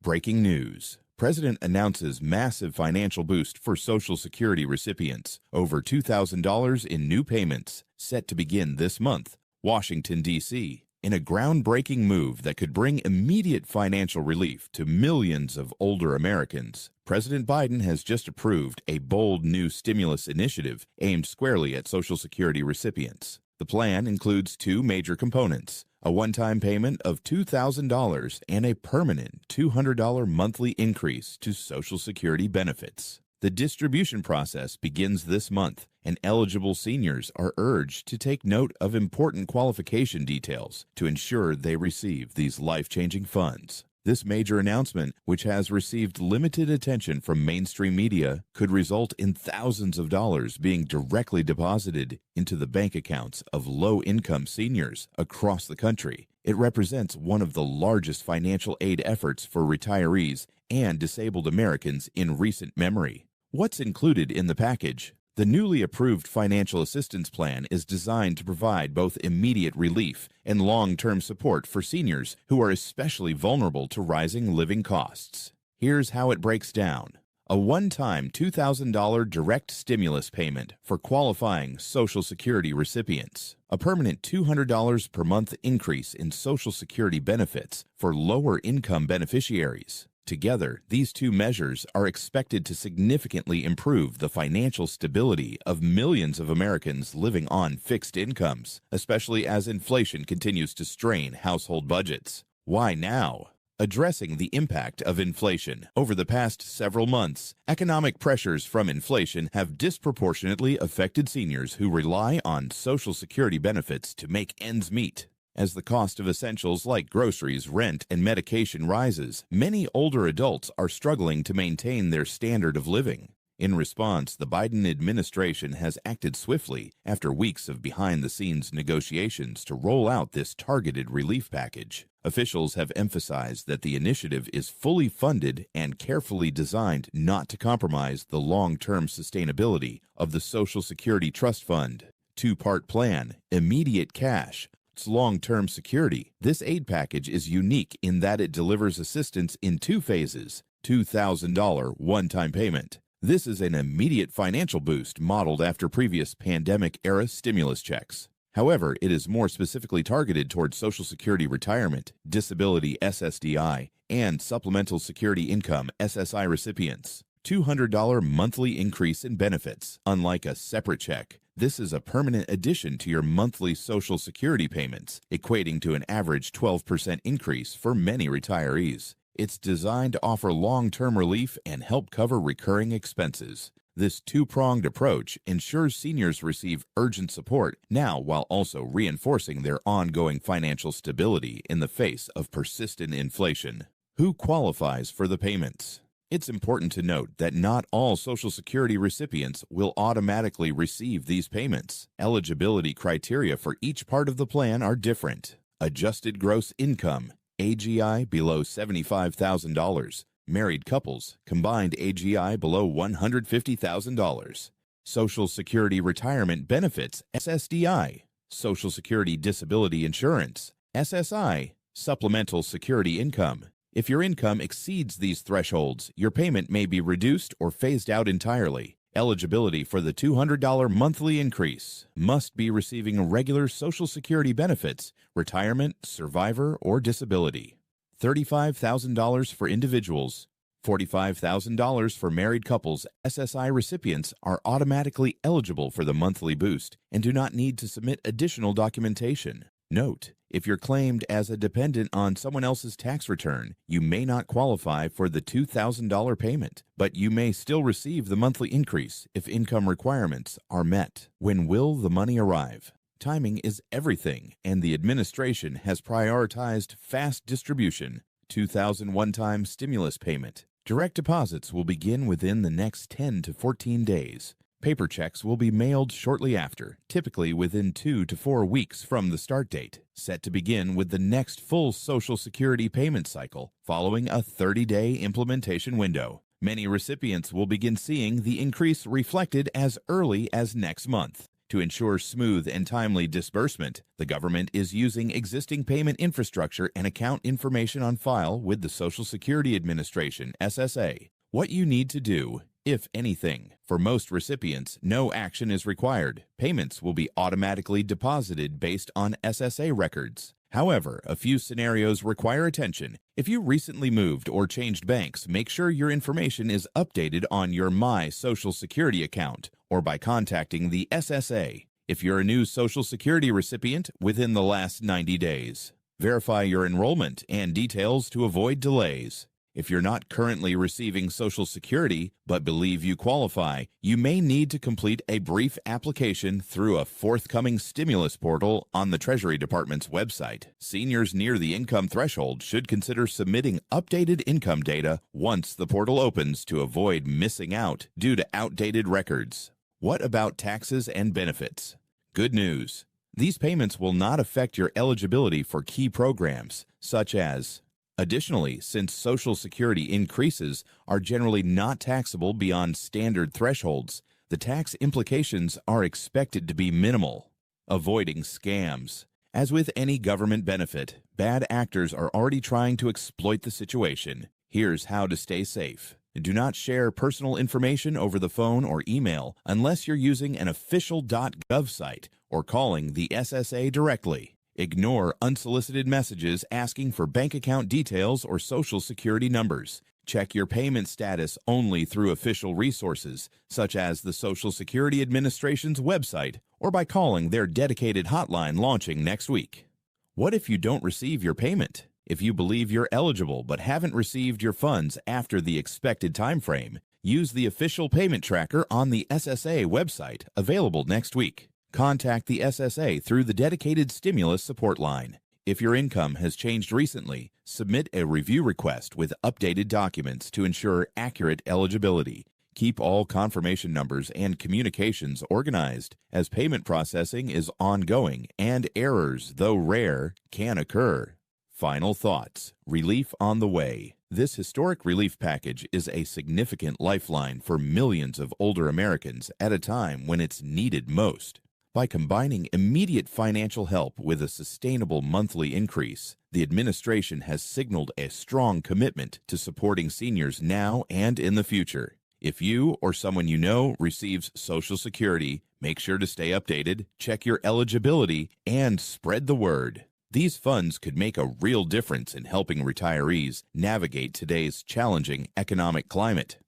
Breaking news. President announces massive financial boost for Social Security recipients. Over $2,000 in new payments, set to begin this month. Washington, D.C. In a groundbreaking move that could bring immediate financial relief to millions of older Americans, President Biden has just approved a bold new stimulus initiative aimed squarely at Social Security recipients. The plan includes two major components: a one-time payment of $2,000 and a permanent $200 monthly increase to Social Security benefits. The distribution process begins this month, and eligible seniors are urged to take note of important qualification details to ensure they receive these life-changing funds. This major announcement, which has received limited attention from mainstream media, could result in thousands of dollars being directly deposited into the bank accounts of low-income seniors across the country. It represents one of the largest financial aid efforts for retirees and disabled Americans in recent memory. What's included in the package? The newly approved financial assistance plan is designed to provide both immediate relief and long-term support for seniors who are especially vulnerable to rising living costs. Here's how it breaks down. A one-time $2,000 direct stimulus payment for qualifying Social Security recipients. A permanent $200 per month increase in Social Security benefits for lower-income beneficiaries. Together, these two measures are expected to significantly improve the financial stability of millions of Americans living on fixed incomes, especially as inflation continues to strain household budgets. Why now? Addressing the impact of inflation. Over the past several months, economic pressures from inflation have disproportionately affected seniors who rely on Social Security benefits to make ends meet. As the cost of essentials like groceries, rent, and medication rises, many older adults are struggling to maintain their standard of living. In response, the Biden administration has acted swiftly after weeks of behind-the-scenes negotiations to roll out this targeted relief package. Officials have emphasized that the initiative is fully funded and carefully designed not to compromise the long-term sustainability of the Social Security Trust Fund. Two-part plan, immediate cash, long-term security. This aid package is unique in that it delivers assistance in two phases. $2,000 one-time payment. This is an immediate financial boost modeled after previous pandemic-era stimulus checks. However, it is more specifically targeted towards Social Security retirement, disability SSDI, and supplemental security income SSI recipients. $200 monthly increase in benefits. Unlike a separate check, this is a permanent addition to your monthly Social Security payments, equating to an average 12% increase for many retirees. It's designed to offer long-term relief and help cover recurring expenses. This two-pronged approach ensures seniors receive urgent support now while also reinforcing their ongoing financial stability in the face of persistent inflation. Who qualifies for the payments? It's important to note that not all Social Security recipients will automatically receive these payments. Eligibility criteria for each part of the plan are different. Adjusted gross income, AGI below $75,000. Married couples, combined AGI below $150,000. Social Security retirement benefits, SSDI. Social Security disability insurance, SSI. Supplemental security income. If your income exceeds these thresholds, your payment may be reduced or phased out entirely. Eligibility for the $200 monthly increase. Must be receiving regular Social Security benefits, retirement, survivor, or disability. $35,000 for individuals. $45,000 for married couples. SSI recipients are automatically eligible for the monthly boost and do not need to submit additional documentation. Note: if you're claimed as a dependent on someone else's tax return, you may not qualify for the $2,000 payment, but you may still receive the monthly increase if income requirements are met. When will the money arrive? Timing is everything, and the administration has prioritized fast distribution. $2,000 one-time stimulus payment. Direct deposits will begin within the next 10 to 14 days. Paper checks will be mailed shortly after, typically within 2 to 4 weeks from the start date, set to begin with the next full Social Security payment cycle, following a 30-day implementation window. Many recipients will begin seeing the increase reflected as early as next month. To ensure smooth and timely disbursement, the government is using existing payment infrastructure and account information on file with the Social Security Administration, SSA. What you need to do, if anything. For most recipients, no action is required. Payments will be automatically deposited based on SSA records. However, a few scenarios require attention. If you recently moved or changed banks, make sure your information is updated on your My Social Security account or by contacting the SSA. If you're a new Social Security recipient, within the last 90 days. Verify your enrollment and details to avoid delays. If you're not currently receiving Social Security but believe you qualify, you may need to complete a brief application through a forthcoming stimulus portal on the Treasury Department's website. Seniors near the income threshold should consider submitting updated income data once the portal opens to avoid missing out due to outdated records. What about taxes and benefits? Good news. These payments will not affect your eligibility for key programs, such as additionally, since Social Security increases are generally not taxable beyond standard thresholds, the tax implications are expected to be minimal. Avoiding scams. As with any government benefit, bad actors are already trying to exploit the situation. Here's how to stay safe. Do not share personal information over the phone or email unless you're using an official .gov site or calling the SSA directly. Ignore unsolicited messages asking for bank account details or Social Security numbers. Check your payment status only through official resources, such as the Social Security Administration's website or by calling their dedicated hotline launching next week. What if you don't receive your payment? If you believe you're eligible but haven't received your funds after the expected time frame, use the official payment tracker on the SSA website, available next week. Contact the SSA through the dedicated stimulus support line. If your income has changed recently, submit a review request with updated documents to ensure accurate eligibility. Keep all confirmation numbers and communications organized, as payment processing is ongoing and errors, though rare, can occur. Final thoughts. Relief on the way. This historic relief package is a significant lifeline for millions of older Americans at a time when it's needed most. By combining immediate financial help with a sustainable monthly increase, the administration has signaled a strong commitment to supporting seniors now and in the future. If you or someone you know receives Social Security, make sure to stay updated, check your eligibility, and spread the word. These funds could make a real difference in helping retirees navigate today's challenging economic climate.